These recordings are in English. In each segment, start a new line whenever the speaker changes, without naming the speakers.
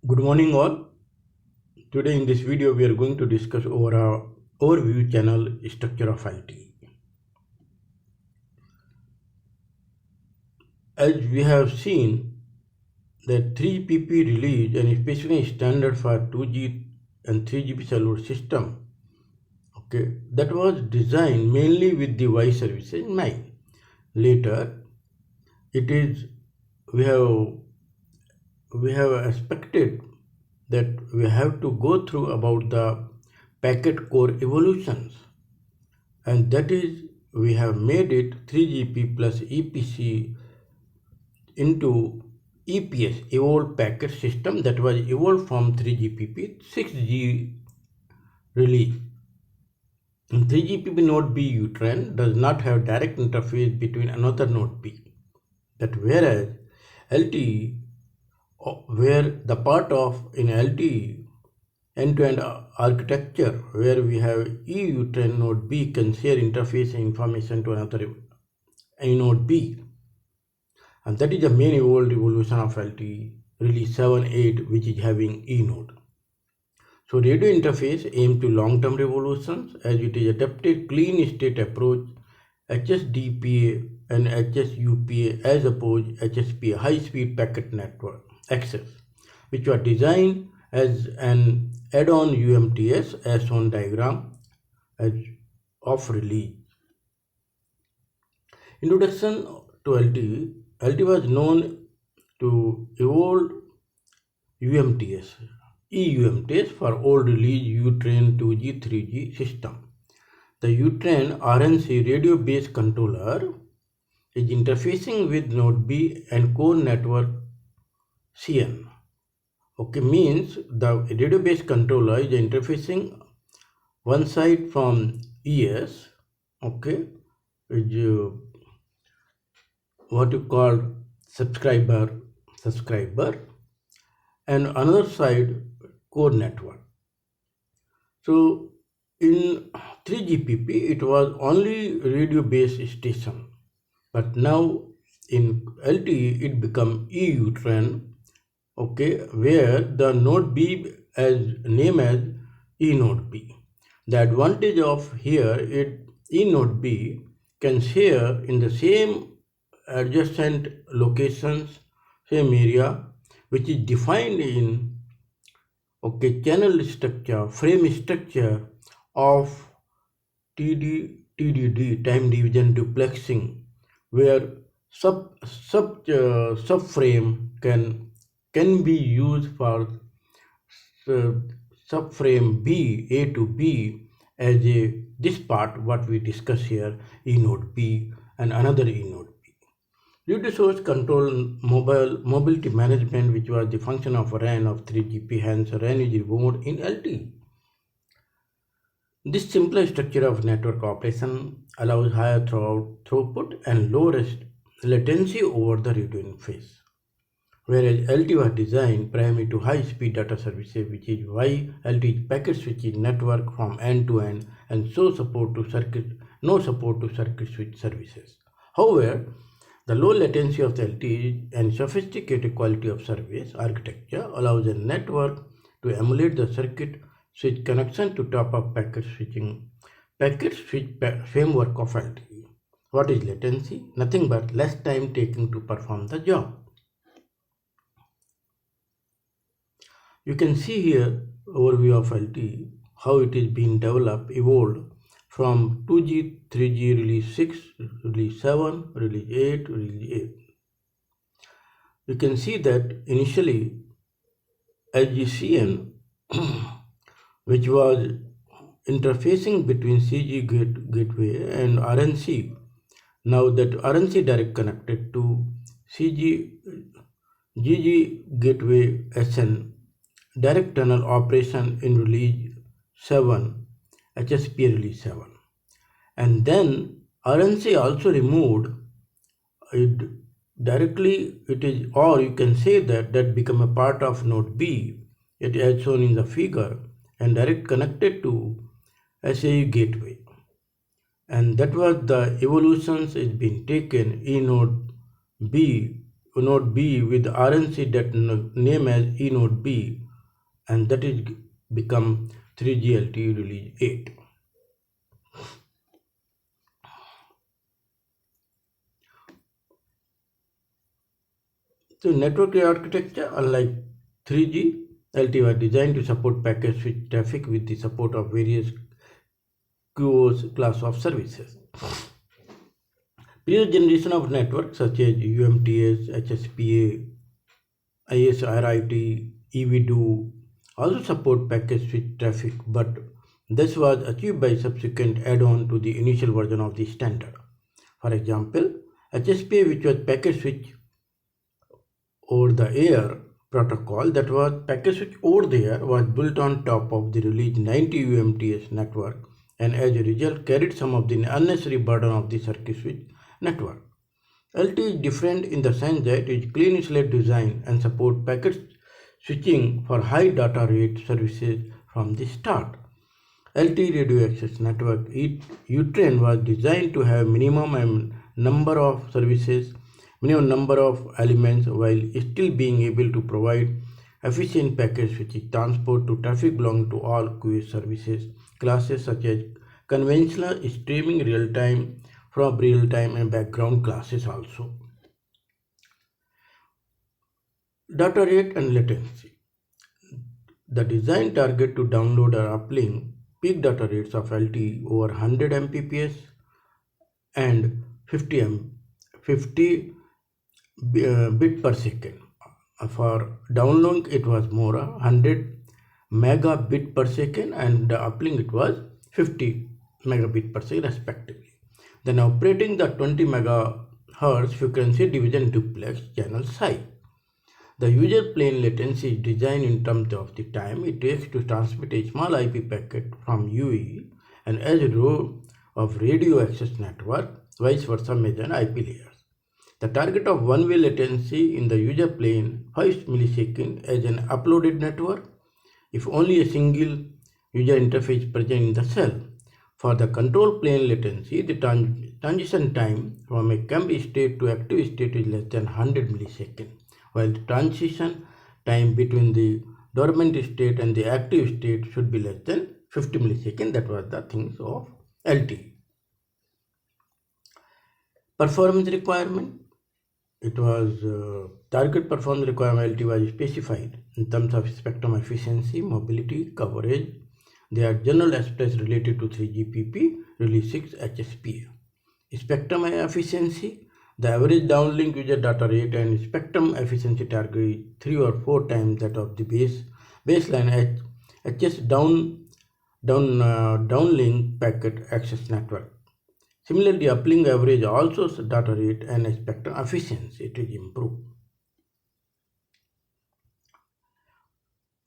Good morning all. Today in this video we are going to discuss over our overview channel structure of LTE. As we have seen that 3PP release and especially standard for 2G and 3GB cellular system, that was designed mainly with the voice services in mind. Later it is we have expected that we have to go through about the packet core evolutions, and that is we have made it 3GP plus EPC into EPS, evolved packet system, that was evolved from 3GPP 6G release. In 3GPP node B UTRAN does not have direct interface between another node B, that whereas LTE, where the part of in LTE end-to-end architecture where we have EUTRAN node B can share interface information to another node B, and that is the main evolution of LTE release 7.8, which is having E node. So radio interface aims to long-term revolutions as it is adapted clean state approach HSDPA and HSUPA as opposed HSPA, high-speed packet network access, which were designed as an add-on UMTS as shown diagram as of release. Introduction to LTE. LTE was known to evolve UMTS, EUMTS for old release UTRAN 2G 3G system. The UTRAN RNC radio-based controller is interfacing with node B and core network CN. Means the radio-based controller is interfacing one side from ES, is what you call subscriber, and another side core network. So in 3GPP it was only radio-based station, but now in LTE it become EUTRAN, where the node B as name as E node B. The advantage of here is E node B can share in the same adjacent locations, same area, which is defined in channel structure, frame structure of TDD, time division duplexing, where subframe can be used for subframe B, A to B as this part what we discuss here, E node B and another E node B. Due to source control mobility management, which was the function of RAN of 3GP, hence RAN is removed in LTE. This simpler structure of network operation allows higher throughput and low latency over the radio interface. Whereas LTE was designed primarily to high-speed data services, which is why LTE is packet switching network from end to end and no support to circuit switch services. However, the low latency of the LTE and sophisticated quality of service architecture allows a network to emulate the circuit switch connection to top of packet switch framework of LTE. What is latency? Nothing but less time taken to perform the job. You can see here overview of LTE, how it is being developed, evolved from 2G, 3G, release 6, release 7, release 8, release 8. You can see that initially SGCN, which was interfacing between CG gateway and RNC, now that RNC direct connected to GG gateway SN, direct tunnel operation in release 7, HSPA release 7. And then RNC also removed it directly, or you can say that become a part of node B, it as shown in the figure, and direct connected to SAU gateway. And that was the evolutions is being taken. E node B node B with RNC that name as eNode B, and that is become 3G LTE release 8. So network architecture, unlike 3G, LTE was designed to support packet switch traffic with the support of various QoS class of services. Previous generation of networks such as UMTS, HSPA, ISRIT, EVDO also support packet switch traffic, but this was achieved by subsequent add-on to the initial version of the standard. For example, HSPA, which was packet switch over the air protocol, that was packet switch over the air, was built on top of the release 90 UMTS network, and as a result carried some of the unnecessary burden of the circuit switch network. LTE is different in the sense that it is clean slate design and support packet switching for high data rate services from the start. LTE radio access network UTRAN was designed to have minimum number of services, minimum number of elements, while still being able to provide efficient packet switching transport to traffic belonging to all QoS services classes such as conventional streaming, real-time, from real-time and background classes also. Data rate and latency. The design target to download or uplink peak data rates of LTE over 100 Mbps and 50 bit per second. For download it was more 100 megabit per second, and the uplink it was 50 megabit per second respectively. Then operating the 20 megahertz frequency division duplex channel size. The user plane latency is designed in terms of the time it takes to transmit a small IP packet from UE and as a row of radio access network, vice versa measure IP layers. The target of one-way latency in the user plane 5 milliseconds as an uploaded network if only a single user interface present in the cell. For the control plane latency, the transition time from a camp state to active state is less than 100 milliseconds, while the transition time between the dormant state and the active state should be less than 50 milliseconds. That was the things of LTE. Performance requirement. It was target performance requirement LTE was specified in terms of spectrum efficiency, mobility, coverage. They are general aspects related to 3GPP release 6 HSPA. Spectrum efficiency. The average downlink user data rate and spectrum efficiency target is 3 or 4 times that of the baseline HS downlink packet access network. Similarly, uplink average also data rate and spectrum efficiency it is improved.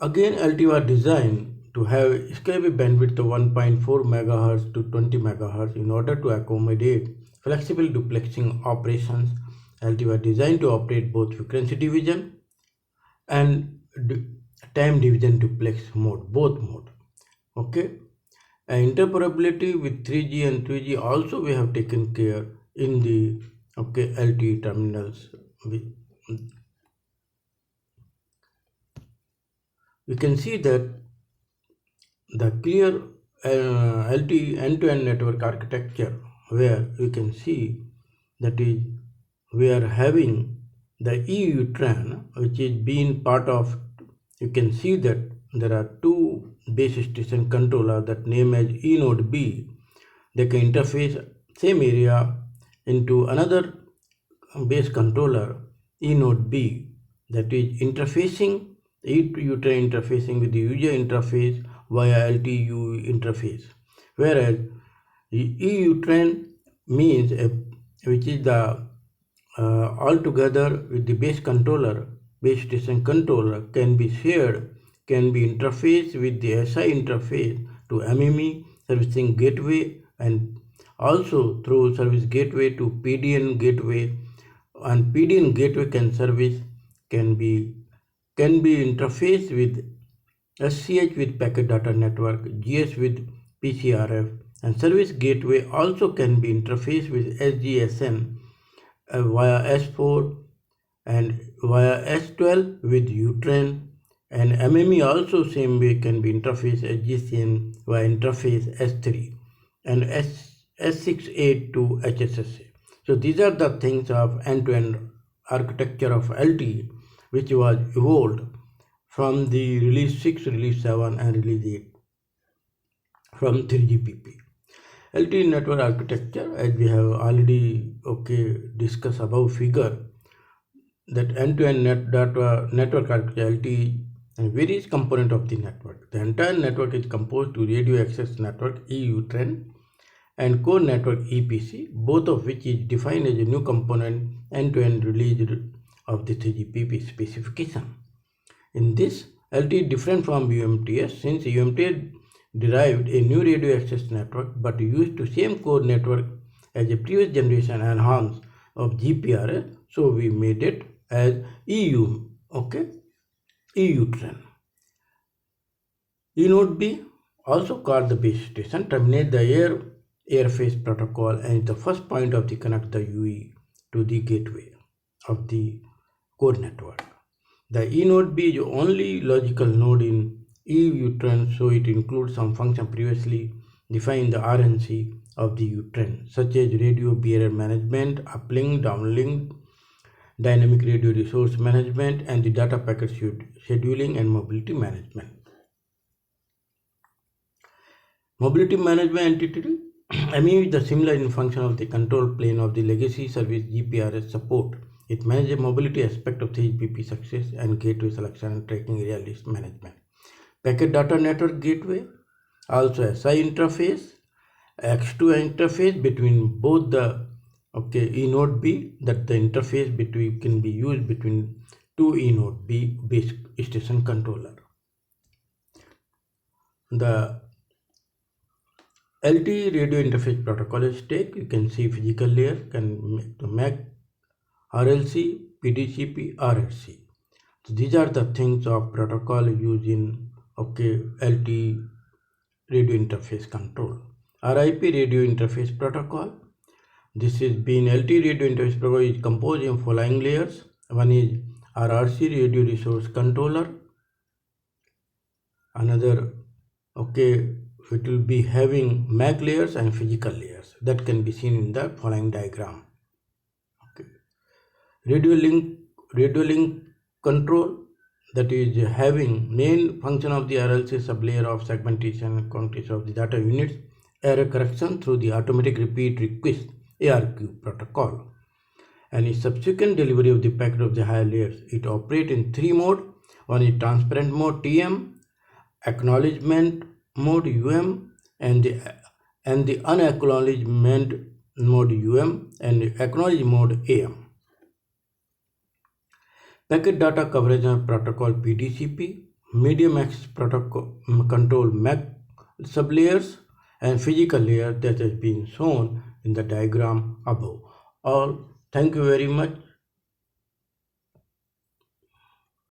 Again, LTE was designed to have scalable bandwidth of 1.4 MHz to 20 MHz in order to accommodate flexible duplexing operations. LTE was designed to operate both frequency division and time division duplex mode, both mode. Okay. Interoperability with 3G and 3G also we have taken care in the LTE terminals. We can see that the clear LTE end-to-end network architecture, where you can see that is we are having the EUTRAN, which is being part of. You can see that there are two base station controller that name as eNode B. They can interface same area into another base controller eNode B, that is interfacing EUTRAN interfacing with the user interface via LTE interface, whereas EUTRAN means which is the altogether with the base station controller can be shared, can be interfaced with the SI interface to MME servicing gateway and also through service gateway to PDN gateway, and PDN gateway can be interfaced with SCH with packet data network, GS with PCRF, and service gateway also can be interfaced with SGSN via S4 and via S12 with UTRAN, and MME also same way can be interface SGCN via interface S3 and S68 to HSSA. So these are the things of end-to-end architecture of LTE, which was evolved from the release 6, release 7 and release 8 from 3GPP. LTE network architecture, as we have already discussed above figure, that end-to-end network architecture LTE and various component of the network. The entire network is composed to radio access network EU-TRAN and core network EPC, both of which is defined as a new component end-to-end release of the 3GPP specification. In this, LTE different from UMTS, since UMTS derived a new radio access network but used the same core network as a previous generation enhanced of GPRS, so we made it as EU, EU-TRAN. eNode B, also called the base station, terminates the airface protocol and is the first point of the connect the UE to the gateway of the core network. The eNode B is the only logical node in EU-TRAN, so it includes some function previously defined the RNC of the U-TRAN, such as radio bearer management, uplink, downlink, dynamic radio resource management, and the data packet scheduling and mobility management. Mobility management entity ME is the similar in function of the control plane of the legacy service GPRS support. It manages the mobility aspect of 3GPP success and gateway selection and tracking area list management. Packet data network gateway, also SI interface, X2 interface between both the eNode B, that the interface between can be used between two eNode B base station controller. The LTE radio interface protocol is take. You can see physical layer can to MAC, RLC, PDCP, RRC. So these are the things of protocol used in LTE radio interface control. RIP radio interface protocol. This is being LTE radio interface protocol is composed in following layers. One is RRC radio resource controller. Another it will be having MAC layers and physical layers that can be seen in the following diagram. Radio link control, that is having main function of the RLC sublayer of segmentation and quantities of the data units, error correction through the automatic repeat request ARQ protocol, and its subsequent delivery of the packet of the higher layers. It operates in three modes. One is transparent mode TM, acknowledgement mode UM, and the unacknowledgement mode UM, and the acknowledge mode AM. Packet data coverage protocol PDCP, medium access protocol control MAC sublayers, and physical layer that has been shown in the diagram above. All, thank you very much.